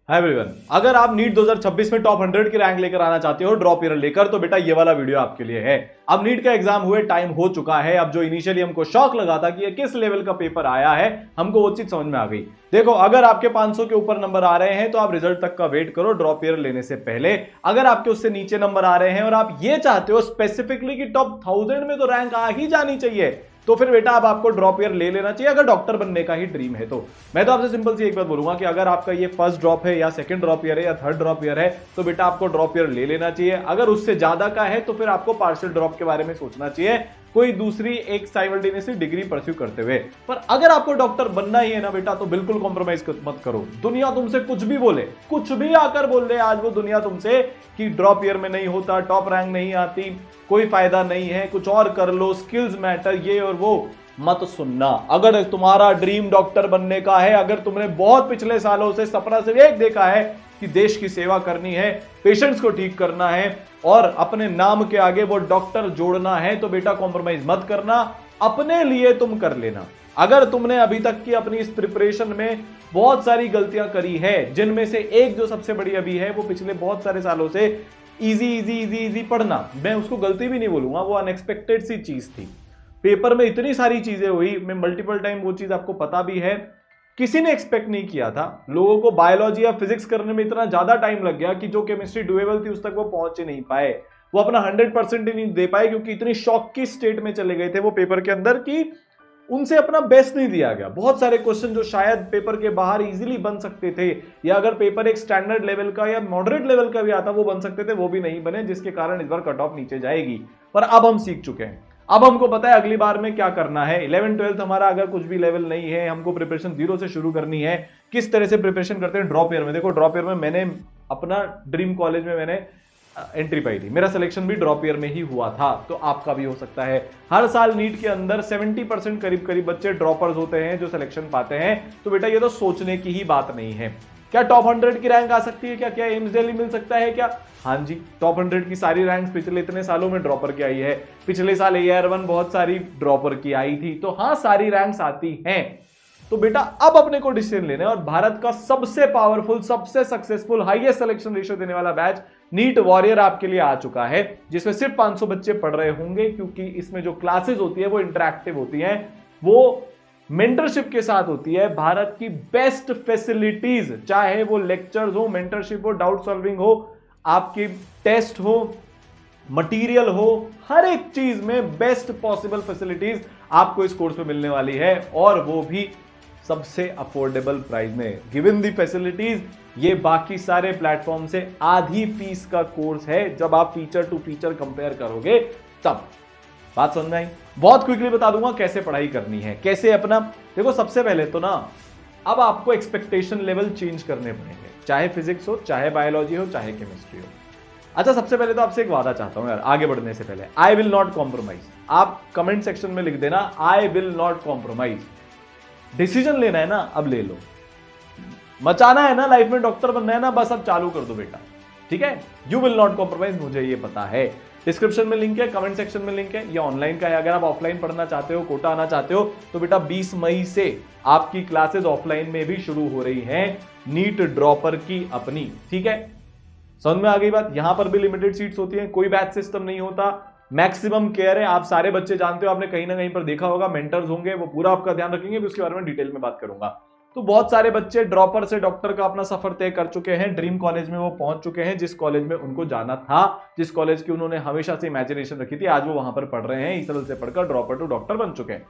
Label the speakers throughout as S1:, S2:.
S1: Hi everyone, अगर आप NEET 2026 में टॉप 100 की रैंक लेकर आना चाहते हो ड्रॉप ईयर लेकर, तो बेटा ये वाला वीडियो आपके लिए है। अब नीट का एग्जाम हुए टाइम हो चुका है। अब जो इनिशियली हमको शॉक लगा था कि ये किस लेवल का पेपर आया है, हमको वो चीज समझ में आ गई। देखो, अगर आपके 500 के ऊपर नंबर आ रहे हैं तो आप रिजल्ट तक का वेट करो ड्रॉप ईयर लेने से पहले। अगर आपके उससे नीचे नंबर आ रहे हैं और आप ये चाहते हो स्पेसिफिकली कि टॉप 1000 में तो रैंक आ ही जानी चाहिए, तो फिर बेटा अब आपको ड्रॉप ईयर ले लेना चाहिए, अगर डॉक्टर बनने का ही ड्रीम है तो। मैं तो आपसे सिंपल सी एक बात बोलूंगा कि अगर आपका ये फर्स्ट ड्रॉप है या सेकंड ड्रॉप ईयर है या थर्ड ड्रॉप ईयर है, तो बेटा आपको ड्रॉप ईयर ले लेना चाहिए। अगर उससे ज्यादा का है तो फिर आपको पार्शियल ड्रॉप के बारे में सोचना चाहिए, कोई दूसरी एक साइमल्टेनियसली डिग्री परस्यू करते हुए। पर अगर आपको डॉक्टर बनना ही है ना बेटा, तो बिल्कुल कॉम्प्रोमाइज मत करो। दुनिया तुमसे कुछ भी बोले, कुछ भी आकर बोल दे आज वो दुनिया तुमसे कि ड्रॉप ईयर में नहीं होता, टॉप रैंक नहीं आती, कोई फायदा नहीं है, कुछ और कर लो, स्किल्स मैटर, ये और वो, मत सुनना। अगर तुम्हारा ड्रीम डॉक्टर बनने का है, अगर तुमने बहुत पिछले सालों से सपना सिर्फ एक देखा है कि देश की सेवा करनी है, पेशेंट्स को ठीक करना है और अपने नाम के आगे वो डॉक्टर जोड़ना है, तो बेटा कॉम्प्रोमाइज मत करना, अपने लिए तुम कर लेना। अगर तुमने अभी तक की अपनी इस प्रिपरेशन में बहुत सारी गलतियां करी है, जिनमें से एक जो सबसे बड़ी अभी है वो पिछले बहुत सारे सालों से इजी पढ़ना, मैं उसको गलती भी नहीं बोलूंगा, वो अनएक्सपेक्टेड सी चीज थी। पेपर में इतनी सारी चीजें हुई, मैं मल्टीपल टाइम वो चीज आपको पता भी है, किसी ने एक्सपेक्ट नहीं किया था। लोगों को बायोलॉजी या फिजिक्स करने में इतना ज्यादा टाइम लग गया कि जो केमिस्ट्री डुएबल थी उस तक वो पहुंच ही नहीं पाए, वो अपना 100% ही नहीं दे पाए, क्योंकि इतनी शॉक की स्टेट में चले गए थे वो पेपर के अंदर कि उनसे अपना बेस्ट नहीं दिया गया। बहुत सारे क्वेश्चन जो शायद पेपर के बाहर इजीली बन सकते थे, या अगर पेपर एक स्टैंडर्ड लेवल का या मॉडरेट लेवल का भी आता वो बन सकते थे, वो भी नहीं बने, जिसके कारण इस बार कट ऑफ नीचे जाएगी। पर अब हम सीख चुके हैं, अब हमको पता है अगली बार में क्या करना है। 11 12 हमारा अगर कुछ भी लेवल नहीं है, हमको प्रिपरेशन जीरो से शुरू करनी है। किस तरह से प्रिपरेशन करते हैं ड्रॉप ईयर में? देखो, ड्रॉप ईयर में मैंने अपना ड्रीम कॉलेज में मैंने एंट्री पाई थी, मेरा सिलेक्शन भी ड्रॉप ईयर में ही हुआ था, तो आपका भी हो सकता है। हर साल नीट के अंदर 70% करीब बच्चे ड्रॉपर्स होते हैं जो सिलेक्शन पाते हैं, तो बेटा ये तो सोचने की ही बात नहीं है। क्या टॉप 100 की रैंक आ सकती है? क्या एम्स दिल्ली मिल सकता है क्या? हाँ जी, टॉप 100 की सारी रैंक्स पिछले इतने सालों में ड्रॉपर की आई है। पिछले साल AR1 बहुत सारी ड्रॉपर की आई थी, तो हाँ सारी रैंक्स आती हैं। तो बेटा अब अपने को डिसीजन लेना है, और भारत का सबसे पावरफुल, सबसे सक्सेसफुल, हाईएस्ट सिलेक्शन रेशियो देने वाला बैच नीट वॉरियर आपके लिए आ चुका है, जिसमें सिर्फ 500 बच्चे पढ़ रहे होंगे, क्योंकि इसमें जो क्लासेस होती है वो इंटरैक्टिव होती हैं, वो मेंटरशिप के साथ होती है। भारत की बेस्ट फैसिलिटीज, चाहे वो लेक्चर्स हो, मेंटरशिप हो, डाउट सॉल्विंग हो, आपकी टेस्ट हो, मटेरियल हो, हर एक चीज में बेस्ट पॉसिबल फैसिलिटीज आपको इस कोर्स में मिलने वाली है, और वो भी सबसे अफोर्डेबल प्राइस में। गिवन दी फैसिलिटीज, ये बाकी सारे प्लेटफॉर्म से आधी फीस का कोर्स है। जब आप फीचर टू फीचर कंपेयर करोगे तब बात समझ में आई। बहुत क्विकली बता दूंगा कैसे पढ़ाई करनी है, कैसे अपना। देखो, सबसे पहले तो ना अब आपको एक्सपेक्टेशन लेवल चेंज करने पड़ेंगे, चाहे फिजिक्स हो, चाहे बायोलॉजी हो, चाहे केमिस्ट्री हो। अच्छा, सबसे पहले तो आपसे एक वादा चाहता हूं यार, आगे बढ़ने से पहले, आई विल नॉट कॉम्प्रोमाइज। आप कमेंट सेक्शन में लिख देना I will not compromise. Decision लेना है ना, अब ले लो। मचाना है ना, लाइफ में डॉक्टर बनना है ना, बस अब चालू कर दो बेटा, ठीक है। यू विल नॉट कॉम्प्रोमाइज, मुझे ये पता है। डिस्क्रिप्शन में लिंक है, कमेंट सेक्शन में लिंक है, ये ऑनलाइन का है। अगर आप ऑफलाइन पढ़ना चाहते हो, कोटा आना चाहते हो, तो बेटा 20 मई से आपकी क्लासेस ऑफलाइन में भी शुरू हो रही हैं, नीट ड्रॉपर की अपनी, ठीक है। समझ में आ गई बात? यहां पर भी लिमिटेड सीट्स होती हैं, कोई बैच सिस्टम नहीं होता, मैक्सिमम केयर है। आप सारे बच्चे जानते हो, आपने कहीं ना कहीं पर देखा होगा, मेंटर्स होंगे, वो पूरा आपका ध्यान रखेंगे, उसके बारे में डिटेल में बात करूंगा। तो बहुत सारे बच्चे ड्रॉपर से डॉक्टर का अपना सफर तय कर चुके हैं, ड्रीम कॉलेज में वो पहुंच चुके हैं, जिस कॉलेज में उनको जाना था, जिस कॉलेज की उन्होंने हमेशा से इमेजिनेशन रखी थी, आज वो वहां पर पढ़ रहे हैं, इस तरह से पढ़कर ड्रॉपर टू डॉक्टर बन चुके हैं।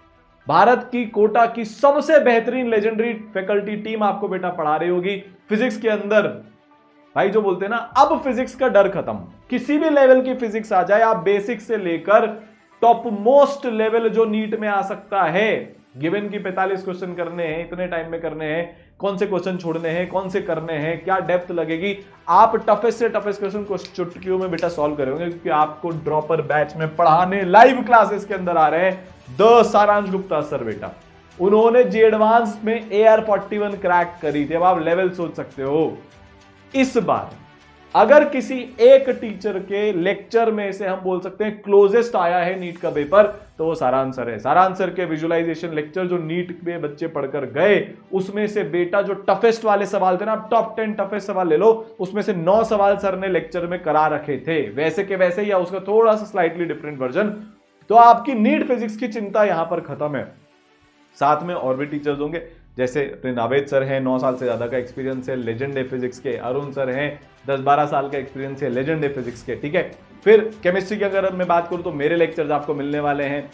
S1: भारत की कोटा की सबसे बेहतरीन लेजेंडरी फैकल्टी टीम आपको बेटा पढ़ा रही होगी फिजिक्स के अंदर। भाई जो बोलते हैं ना, अब फिजिक्स का डर खत्म, किसी भी लेवल की फिजिक्स आ जाए, आप बेसिक से लेकर टॉप मोस्ट लेवल जो नीट में आ सकता है। गिवन की 45 क्वेश्चन करने हैं, इतने टाइम में करने हैं, कौन से क्वेश्चन छोड़ने हैं, कौन से करने हैं, क्या डेप्थ लगेगी, आप टफेस्ट से टफेस्ट क्वेश्चन को चुटकियों में बेटा सॉल्व करोगे, क्योंकि आपको ड्रॉपर बैच में पढ़ाने लाइव क्लासेस के अंदर आ रहे हैं द सारांश गुप्ता सर बेटा। उन्होंने जी एडवांस में AR41 क्रैक करी थी। अब आप लेवल सोच सकते हो, इस बार अगर किसी एक टीचर के लेक्चर में से हम बोल सकते हैं क्लोजेस्ट आया है नीट का पेपर, तो वो सारांसर है। सारांसर के विजुअलाइजेशन लेक्चर जो नीट में बच्चे पढ़कर गए, उसमें से बेटा जो टफेस्ट वाले सवाल थे ना, आप टॉप 10 टफेस्ट सवाल ले लो, उसमें से 9 सवाल सर ने लेक्चर में करा रखे थे, वैसे के वैसे या उसका थोड़ा सा स्लाइटली डिफरेंट वर्जन। तो आपकी नीट फिजिक्स की चिंता यहां पर खत्म है। साथ में और भी टीचर्स होंगे, जैसे नावेद सर हैं, 9 साल से ज्यादा का एक्सपीरियंस है, लेजेंड है फिजिक्स के। अरुण सर हैं, 10-12 साल का एक्सपीरियंस है, लेजेंड है फिजिक्स के। ठीक है, फिर केमिस्ट्री की अगर मैं बात करूं तो मेरे लेक्चर्स आपको मिलने वाले हैं।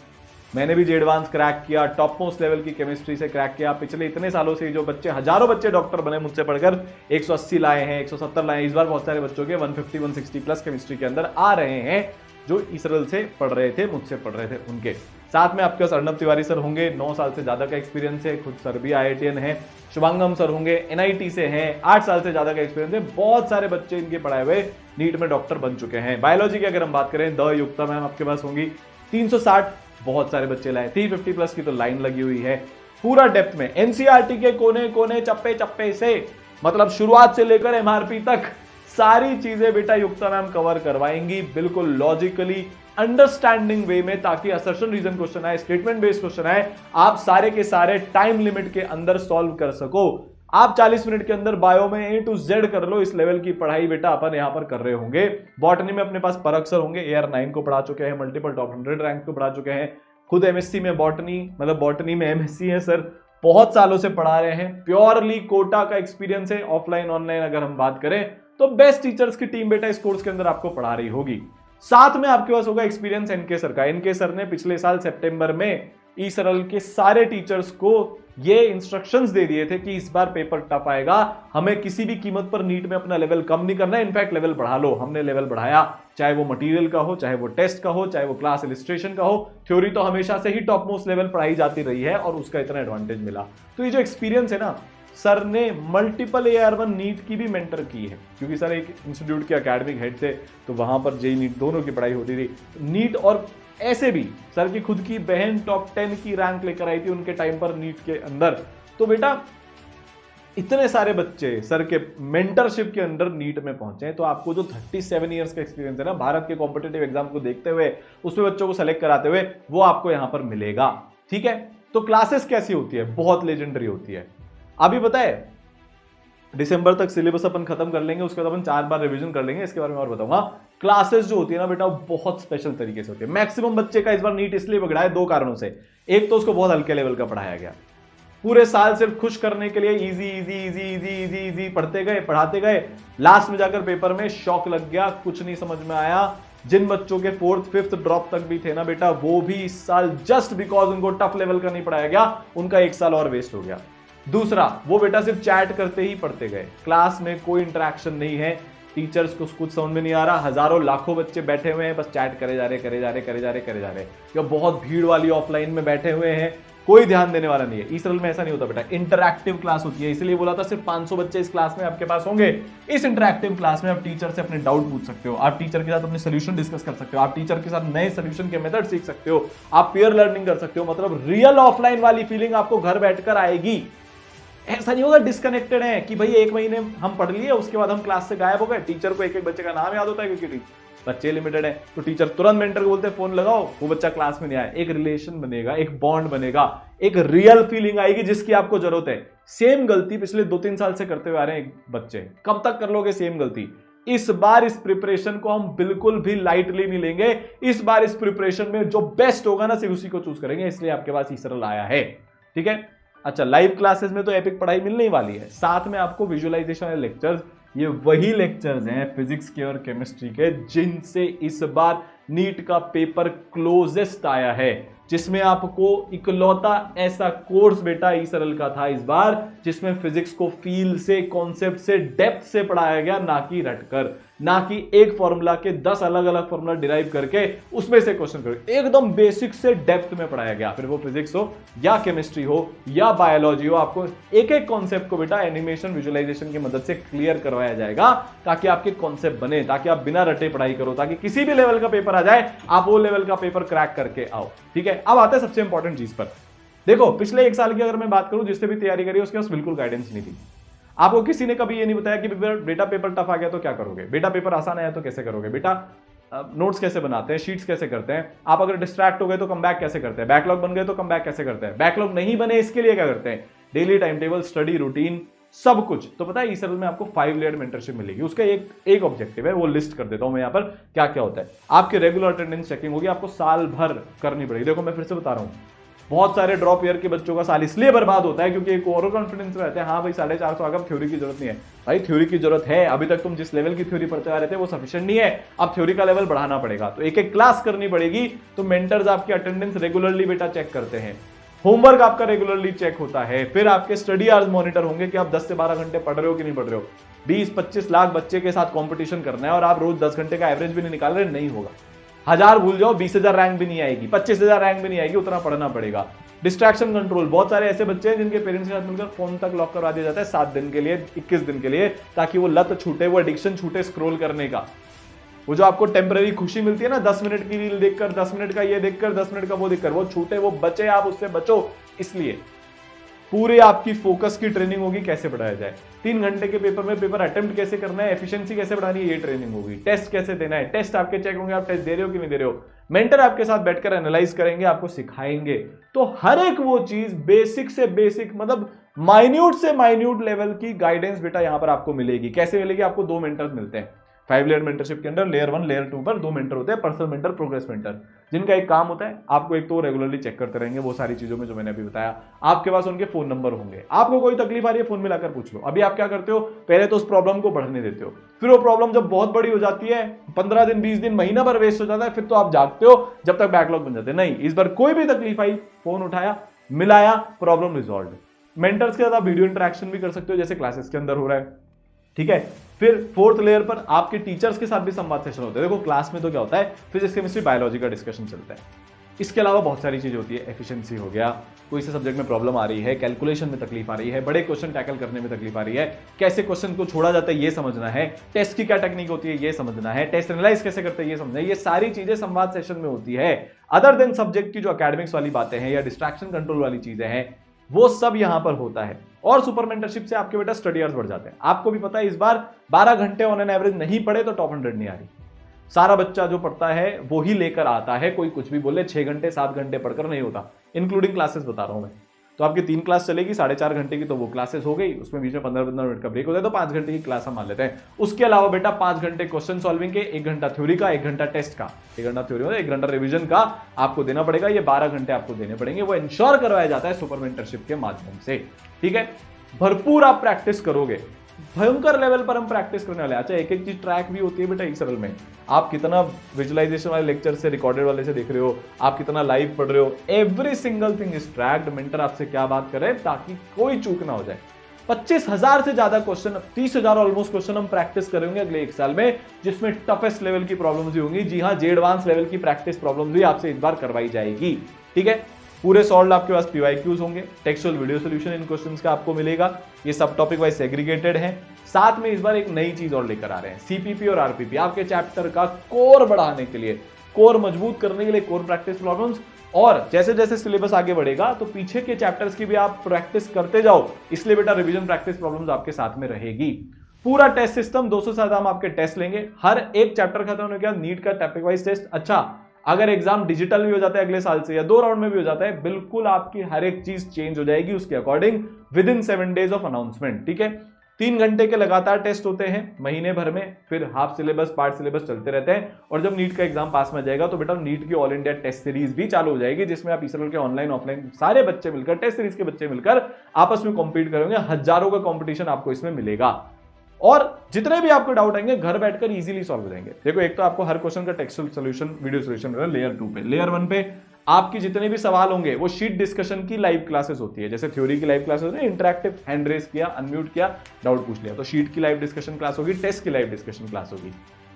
S1: मैंने भी जी एडवांस क्रैक किया, टॉप मोस्ट लेवल की केमिस्ट्री से क्रैक किया। पिछले इतने सालों से जो बच्चे, हजारों बच्चे डॉक्टर बने मुझसे पढ़कर, 180 लाए हैं, 170 लाए हैं। इस बार बहुत सारे बच्चों के 150-160 प्लस केमिस्ट्री के अंदर आ रहे हैं, जो इसरल से पढ़ रहे थे, मुझसे पढ़ रहे थे उनके। साथ में आपके पास अर्णव तिवारी सर होंगे, 9 साल से ज्यादा का एक्सपीरियंस है, खुद सर भी IITian है। शुभांगम सर होंगे, NIT से हैं, 8 साल से ज्यादा का एक्सपीरियंस है। बहुत सारे बच्चे इनके पढ़ाए हुए नीट में डॉक्टर बन चुके हैं। बायोलॉजी की अगर हम बात करें, द युक्ता मैम आपके पास होंगी, 360 बहुत सारे बच्चे लाए, 350 प्लस की तो लाइन लगी हुई है। पूरा डेप्थ में NCERT के कोने कोने चप्पे चप्पे से, मतलब शुरुआत से लेकर MRP तक सारी चीजें बेटा युक्ता मैम कवर करवाएंगी, बिल्कुल लॉजिकली अंडरस्टैंडिंग वे में, ताकि असर्शन रीजन क्वेश्चन आए, स्टेटमेंट बेस्ड क्वेश्चन आए, आप सारे के सारे टाइम लिमिट के अंदर सॉल्व कर सको। आप 40 मिनट के अंदर बायो में A to Z कर लो। इस लेवल की पढ़ाई बेटा अपन यहां पर कर रहे होंगे। बॉटनी में अपने पास परख सर होंगे, AR9 को पढ़ा चुके हैं, मल्टीपल टॉप 100 रैंक को पढ़ा चुके हैं। खुद MSc में बॉटनी, मतलब बॉटनी में MSc है सर, बहुत सालों से पढ़ा रहे हैं। प्योरली कोटा का एक्सपीरियंस है, ऑफलाइन ऑनलाइन अगर हम बात करें तो बेस्ट टीचर्स की टीम बेटा इस कोर्स के अंदर आपको पढ़ा रही होगी। साथ में आपके पास होगा एक्सपीरियंस NK सर का। NK सर ने पिछले साल सितंबर में ईसरल के सारे टीचर्स को ये इंस्ट्रक्शंस दे दिए थे कि इस बार पेपर टफ आएगा, हमें किसी भी कीमत पर नीट में अपना लेवल कम नहीं करना है, इनफैक्ट लेवल बढ़ा लो। हमने लेवल बढ़ाया, चाहे वो मटेरियल का हो, चाहे वो टेस्ट का हो, चाहे वो क्लास इलिस्ट्रेशन का हो। थ्योरी तो हमेशा से ही टॉप मोस्ट लेवल पढ़ाई जाती रही है और उसका इतना एडवांटेज मिला। तो ये जो एक्सपीरियंस है ना, सर ने मल्टीपल AR1 नीट की भी मेंटर की है, क्योंकि सर एक इंस्टीट्यूट के एकेडमिक हेड थे, तो वहां पर जेई नीट दोनों की पढ़ाई होती थी। नीट और ऐसे भी सर की खुद की बहन टॉप 10 की रैंक लेकर आई थी उनके टाइम पर नीट के अंदर। तो बेटा इतने सारे बच्चे सर के मेंटरशिप के अंदर नीट में पहुंचे हैं, तो आपको जो 37 इयर्स का एक्सपीरियंस है ना भारत के कॉम्पिटिटिव एग्जाम को देखते हुए, उसमें बच्चों को सेलेक्ट कराते हुए, वो आपको यहां पर मिलेगा। ठीक है, तो क्लासेस कैसी होती है? बहुत लेजेंडरी होती है। अभी पता है दिसंबर तक सिलेबस अपन खत्म कर लेंगे, उसके बाद अपन 4 बार रिवीजन कर लेंगे, इसके बारे में और बताऊंगा। क्लासेस जो होती है ना बेटा, बहुत स्पेशल तरीके से होती है। मैक्सिमम बच्चे का इस बार नीट इसलिए बिगड़ा है 2 कारणों से। एक तो उसको बहुत हल्के लेवल का पढ़ाया गया, पूरे साल सिर्फ खुश करने के लिए easy easy easy easy easy easy पढ़ते गए, पढ़ाते गए, लास्ट में जाकर पेपर में शॉक लग गया, कुछ नहीं समझ में आया। जिन बच्चों के 4th 5th ड्रॉप तक भी थे ना बेटा, वो भी इस साल जस्ट बिकॉज उनको टफ लेवल का नहीं पढ़ाया गया, उनका 1 साल और वेस्ट हो गया। दूसरा, वो बेटा सिर्फ चैट करते ही पढ़ते गए, क्लास में कोई इंटरेक्शन नहीं है, टीचर्स को कुछ समझ में नहीं आ रहा, हजारों लाखों बच्चे बैठे हुए हैं, बस चैट करे जा रहे, या बहुत भीड़ वाली ऑफलाइन में बैठे हुए हैं, कोई ध्यान देने वाला नहीं है। इसरल में ऐसा नहीं होता बेटा, इंटरैक्टिव क्लास होती है, इसलिए बोला था सिर्फ 500 बच्चे इस क्लास में आपके पास होंगे। इस इंटरैक्टिव क्लास में आप टीचर से अपने डाउट पूछ सकते हो, आप टीचर के साथ अपने सोल्यूशन डिस्कस कर सकते हो, आप टीचर के साथ नए सोल्यूशन के मेथड सीख सकते हो, आप पीयर लर्निंग कर सकते हो। मतलब रियल ऑफलाइन वाली फीलिंग आपको घर बैठकर आएगी। ऐसा नहीं होगा डिस्कनेक्टेड है कि भाई 1 महीने हम पढ़ लिए, उसके बाद हम क्लास से गायब हो गए। टीचर को एक एक बच्चे का नाम याद होता है, क्योंकि बच्चे लिमिटेड है, तो टीचर तुरंत मेंटर को बोलते हैं फोन लगाओ, वो बच्चा क्लास में नहीं आया। एक रिलेशन बनेगा, एक बॉन्ड बनेगा, एक रियल फीलिंग आएगी जिसकी आपको जरूरत है। सेम गलती पिछले 2-3 साल से करते हुए आ रहे हैं बच्चे, कब तक कर लोगे सेम गलती? इस बार इस प्रिपरेशन को हम बिल्कुल भी लाइटली नहीं लेंगे। इस बार इस प्रिपरेशन में जो बेस्ट होगा ना, सिर्फ उसी को चूज करेंगे, इसलिए आपके पास ईसरल आया है। ठीक है, अच्छा, लाइव क्लासेस में तो एपिक पढ़ाई मिलने ही वाली है, साथ में आपको विजुअलाइजेशन वाले लेक्चर्स। ये वही लेक्चर्स हैं फिजिक्स के और केमिस्ट्री के जिनसे इस बार नीट का पेपर क्लोजेस्ट आया है, जिसमें आपको इकलौता ऐसा कोर्स बेटा ईसरल का था इस बार जिसमें फिजिक्स को फील से, कॉन्सेप्ट से, डेप्थ से पढ़ाया गया, ना कि रटकर, ना कि एक फॉर्मूला के 10 अलग अलग फॉर्मूला डिराइव करके उसमें से क्वेश्चन करो। एकदम बेसिक से डेप्थ में पढ़ाया गया, फिर वो फिजिक्स हो या केमिस्ट्री हो या बायोलॉजी हो, आपको एक एक कॉन्सेप्ट को बेटा एनिमेशन विजुअलाइजेशन की मदद से क्लियर करवाया जाएगा, ताकि आपके कॉन्सेप्ट बने, ताकि आप बिना रटे पढ़ाई करो, ताकि किसी भी लेवल का पेपर आ जाए आप वो लेवल का पेपर क्रैक करके आओ। ठीक है, अब आते हैं सबसे इंपॉर्टेंट चीज पर। देखो, पिछले 1 साल की अगर मैं बात करूं, जिससे भी तैयारी करी उसके पास बिल्कुल गाइडेंस नहीं थी। आपको किसी ने कभी ये नहीं बताया कि बेटा पेपर टफ आ गया तो क्या करोगे, बेटा पेपर आसान आया तो कैसे करोगे, बेटा नोट्स कैसे बनाते हैं, शीट्स कैसे करते हैं, आप अगर डिस्ट्रैक्ट हो गए तो कम बैक कैसे करते हैं, बैकलॉग बन गए तो कम बैक कैसे करते हैं, बैकलॉग नहीं बने इसके लिए क्या करते हैं, daily time table, study routine, सब कुछ। तो पता है ई सर्कल में आपको 5 लेयर मेंटरशिप मिलेगी। उसका एक ऑब्जेक्टिव है, वो लिस्ट कर देता हूं मैं यहाँ पर क्या क्या होता है। आपके रेगुलर अटेंडेंस चेकिंग होगी, आपको साल भर करनी पड़ेगी। देखो मैं फिर से बता रहा हूं, बहुत सारे ड्रॉप ईयर के बच्चों का साल इसलिए बर्बाद होता है क्योंकि एक ओवर कॉन्फिडेंस रहता है, हाँ भाई 450 आ गया, थ्योरी की जरूरत नहीं है। भाई थ्योरी की जरूरत है, अभी तक तुम जिस लेवल की थ्योरी पढ़ते आ रहे थे वो सफिशिएंट नहीं है, अब थ्योरी का लेवल बढ़ाना पड़ेगा। तो एक एक क्लास करनी पड़ेगी। तो मेंटर्स आपकी अटेंडेंस रेगुलरली बेटा चेक करते हैं, होमवर्क आपका रेगुलरली चेक होता है, फिर आपके स्टडी आवर्स मॉनिटर होंगे कि आप 10 से 12 घंटे पढ़ रहे हो कि नहीं पढ़ रहे हो। 20-25 लाख बच्चे के साथ कंपटीशन करना है और आप रोज 10 घंटे का एवरेज भी नहीं निकाल रहे, नहीं होगा। 1000 भूल जाओ, 20,000 रैंक भी नहीं आएगी, 25,000 रैंक भी नहीं आएगी, उतना पढ़ना पड़ेगा। डिस्ट्रैक्शन कंट्रोल, बहुत सारे ऐसे बच्चे हैं जिनके पेरेंट्स के साथ मिलकर फोन तक लॉक करवा दिया जाता है 7 दिन के लिए, 21 दिन के लिए, ताकि वो लत छूटे, वो एडिक्शन छूटे स्क्रॉल करने का। वो जो आपको टेम्पररी खुशी मिलती है ना, 10 मिनट की रील देखकर, 10 मिनट का ये देखकर, 10 मिनट का वो देखकर, वो छूटे, वो बचे, आप उससे बचो। इसलिए पूरे आपकी फोकस की ट्रेनिंग होगी कैसे बढ़ाया जाए। 3 घंटे के पेपर में पेपर अटेम्प्ट कैसे करना है, एफिशिएंसी कैसे बढ़ानी है, ये ट्रेनिंग होगी। टेस्ट कैसे देना है, टेस्ट आपके चेक होंगे, आप टेस्ट दे रहे हो कि नहीं दे रहे हो। मेंटर आपके साथ बैठकर एनालाइज करेंगे, आपको सिखाएंगे। तो हर एक वो चीज बेसिक से बेसिक, मतलब माइन्यूट से माइन्यूट लेवल की गाइडेंस बेटा यहां पर आपको मिलेगी। कैसे मिलेगी? आपको 2 मेंटर्स मिलते हैं 5 लेयर मेंटरशिप के अंदर। लेयर 1 लेयर 2 पर 2 मेंटर होते हैं, पर्सनल मेंटर, प्रोग्रेस मेंटर, जिनका एक काम होता है आपको एक तो रेगुलरली चेक करते रहेंगे वो सारी चीजों में जो मैंने अभी बताया। आपके पास उनके फोन नंबर होंगे, आपको कोई तकलीफ आ रही है फोन मिलाकर पूछ लो। अभी आप क्या करते हो, पहले तो उस प्रॉब्लम को बढ़ने देते हो, फिर वो प्रॉब्लम जब बहुत बड़ी हो जाती है, 15 दिन 20 दिन महीना भर वेस्ट हो जाता है, फिर तो आप जागते हो जब तक बैकलॉग बन जाते हैं। नहीं, इस बार कोई भी तकलीफ आई, फोन उठाया, मिलाया, प्रॉब्लम रिजॉल्व। मेंटर्स के साथ आप वीडियो इंटरेक्शन भी कर सकते हो जैसे क्लासेस के अंदर हो रहा है, ठीक है। फिर 4th लेयर पर आपके टीचर्स के साथ भी संवाद सेशन होते हैं। देखो क्लास में तो क्या होता है, फिजिक्स केमिस्ट्री बायोलॉजी का डिस्कशन चलता है, इसके अलावा बहुत सारी चीजें होती है। एफिशिएंसी हो गया, कोई से सब्जेक्ट में प्रॉब्लम आ रही है, कैलकुलेशन में तकलीफ आ रही है, बड़े क्वेश्चन टैकल करने में तकलीफ आ रही है, कैसे क्वेश्चन को छोड़ा जाता है ये समझना है, टेस्ट की क्या टेक्निक होती है ये समझना है, टेस्ट एनालाइज कैसे करते हैं ये समझना है। ये सारी चीजें संवाद सेशन में होती है। अदर देन सब्जेक्ट की जो एकेडमिक्स वाली बातें हैं या डिस्ट्रैक्शन कंट्रोल वाली चीजें हैं, वो सब यहां पर होता है। और सुपर मेंटरशिप से आपके बेटा स्टडी आवर्स बढ़ जाते हैं। आपको भी पता है इस बार 12 घंटे ऑन एन एवरेज नहीं पढ़े तो टॉप 100 नहीं आ रही। सारा बच्चा जो पढ़ता है वो ही लेकर आता है, कोई कुछ भी बोले, 6 घंटे 7 घंटे पढ़कर नहीं होता, इंक्लूडिंग क्लासेस बता रहा हूं मैं। तो आपकी 3 क्लास चलेगी, 4.5 घंटे की तो वो क्लासेस हो गई, उसमें बीच में 15-15 मिनट का ब्रेक होता है, तो 5 घंटे की क्लास हम मान लेते हैं। उसके अलावा बेटा 5 घंटे क्वेश्चन सॉल्विंग के, 1 घंटा थ्योरी का, 1 घंटा टेस्ट का, 1 घंटा थ्योरी होता है, 1 घंटा रिविजन का आपको देना पड़ेगा। ये 12 घंटे आपको देने पड़ेंगे, वो इंश्योर करवाया जाता है सुपर मेंटरशिप के माध्यम से, ठीक है। भरपूर आप प्रैक्टिस करोगे, भयंकर लेवल पर हम प्रैक्टिस करने वाले हैं। अच्छा, एक एक चीज ट्रैक भी होती है बेटा ई सरल में। आप कितना विजुअलाइजेशन वाले लेक्चर से, रिकॉर्डेड वाले से देख रहे हो, आप कितना लाइव पढ़ रहे हो, every single thing is tracked. Mentor आपसे क्या बात करे ताकि कोई चूक ना हो जाए। 25,000 से ज्यादा क्वेश्चन, 30,000 ऑलमोस्ट क्वेश्चन हम प्रैक्टिस करेंगे अगले 1 साल में, जिसमें टफेस्ट लेवल की प्रॉब्लम्स भी होंगी। जी हाँ, जे एडवांस लेवल की प्रैक्टिस प्रॉब्लम भी आपसे इस बार करवाई जाएगी, ठीक है। पूरे सॉल्व आपके पास PYQs होंगे, textual video solution in questions का आपको मिलेगा। ये सब टॉपिक वाइज सेग्रीगेटेड है। साथ में इस बार एक नई चीज और लेकर आ रहे हैं, CPP और RPP, आपके चैप्टर का कोर बढ़ाने के लिए, कोर मजबूत करने के लिए, कोर प्रैक्टिस प्रॉब्लम्स। और जैसे जैसे सिलेबस आगे बढ़ेगा तो पीछे के चैप्टर्स की भी आप प्रैक्टिस करते जाओ, इसलिए बेटा रिवीजन प्रैक्टिस प्रॉब्लम्स आपके साथ में रहेगी। पूरा टेस्ट सिस्टम 200 से ज्यादा हम आपके टेस्ट लेंगे। हर एक चैप्टर खत्म होने के बाद नीट का टॉपिक वाइज टेस्ट। अच्छा, अगर एग्जाम डिजिटल भी हो जाता है अगले साल से या 2 राउंड में भी हो जाता है, बिल्कुल आपकी हर एक चीज चेंज हो जाएगी उसके according with in 7 days of announcement, ठीक है। 3 घंटे के लगातार टेस्ट होते हैं महीने भर में, फिर हाफ सिलेबस, पार्ट सिलेबस चलते रहते हैं। और जब नीट का एग्जाम पास में जाएगा तो बेटा नीट की ऑल इंडिया टेस्ट सीरीज भी चालू हो जाएगी, जिसमें आप इसरो के ऑनलाइन ऑफलाइन सारे बच्चे मिलकर, टेस्ट सीरीज के बच्चे मिलकर आपस में कॉम्पीट करेंगे। हजारों का कॉम्पिटिशन आपको इसमें मिलेगा और जितने भी आपको डाउट आएंगे घर बैठकर इजीली सॉल्व हो जाएंगे। देखो, एक तो आपको हर क्वेश्चन का टेक्सचुअल सॉल्यूशन, वीडियो सॉल्यूशन मिलेगा लेयर 2 पे। लेयर 1 पे आपकी जितने भी सवाल होंगे वो शीट डिस्कशन की लाइव क्लासेस होती है, जैसे थ्योरी की लाइव क्लास होती है, इंटरैक्टिव, हैंड रेस किया, अनम्यूट किया, डाउट पूछ लिया, तो शीट की लाइव डिस्कशन क्लास होगी, टेस्ट की लाइव डिस्कशन क्लास होगी।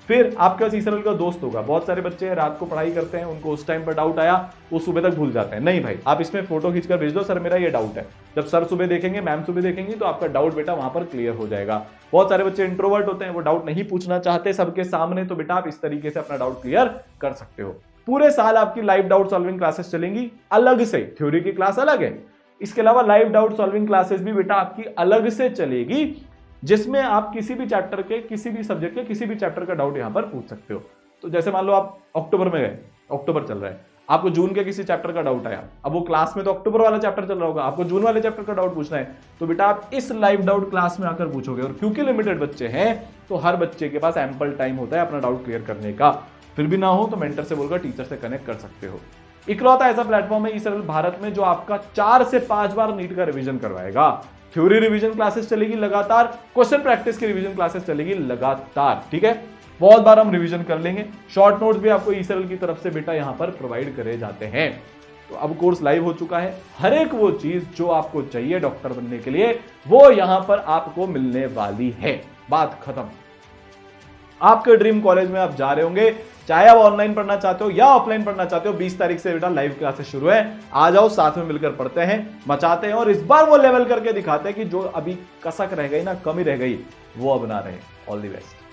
S1: फिर आपके पास ई सरल का दोस्त होगा। बहुत सारे बच्चे रात को पढ़ाई करते हैं, उनको उस टाइम पर डाउट आया, वो सुबह तक भूल जाते हैं। नहीं भाई, आप इसमें फोटो खींचकर भेज दो, सर मेरा ये डाउट है। जब सर सुबह देखेंगे, मैम सुबह देखेंगी, तो आपका डाउट बेटा वहां पर क्लियर हो जाएगा। बहुत सारे बच्चे इंट्रोवर्ट होते हैं, वो डाउट नहीं पूछना चाहते सबके सामने, तो बेटा आप इस तरीके से अपना डाउट क्लियर कर सकते हो। पूरे साल आपकी लाइव डाउट सॉल्विंग क्लासेस चलेंगी अलग से, थ्योरी की क्लास अलग है, इसके अलावा लाइव डाउट सॉल्विंग क्लासेस भी बेटा आपकी अलग से चलेगी। जिसमें आप किसी भी चैप्टर के, किसी भी सब्जेक्ट के, किसी भी चैप्टर का डाउट यहां पर पूछ सकते हो। तो जैसे मान लो आप अक्टूबर में गए, अक्टूबर चल रहा है, आपको जून के किसी चैप्टर का डाउट आया, अब वो क्लास में तो अक्टूबर वाला चैप्टर चल रहा होगा, आपको जून वाले चैप्टर का डाउट पूछना है, तो बेटा आप इस लाइव डाउट क्लास में आकर पूछोगे। और क्योंकि लिमिटेड बच्चे हैं तो हर बच्चे के पास एम्पल टाइम होता है अपना डाउट क्लियर करने का। फिर भी ना हो तो मेंटर से बोलकर टीचर से कनेक्ट कर सकते हो। इकलौता ऐसा प्लेटफॉर्म है ई-सेरेवल भारत में जो आपका 4 से 5 बार नीट का रिवीजन करवाएगा। थ्योरी रिवीजन क्लासेस चलेगी लगातार, क्वेश्चन प्रैक्टिस की रिवीजन क्लासेस चलेगी लगातार, ठीक है। बहुत बार हम रिवीजन कर लेंगे। शॉर्ट नोट्स भी आपको ई-सेरेवल की तरफ से बेटा यहां पर प्रोवाइड करे जाते हैं। तो अब कोर्स लाइव हो चुका है, हर एक वो चीज जो आपको चाहिए डॉक्टर बनने के लिए वो यहां पर आपको मिलने वाली है। बात खत्म। आपके ड्रीम कॉलेज में आप जा रहे होंगे, चाहे आप ऑनलाइन पढ़ना चाहते हो या ऑफलाइन पढ़ना चाहते हो। 20 तारीख से बेटा लाइव क्लासेस शुरू है, आ जाओ, साथ में मिलकर पढ़ते हैं, मचाते हैं और इस बार वो लेवल करके दिखाते हैं कि जो अभी कसक रह गई ना, कमी रह गई, वो अब ना रहे। All the best.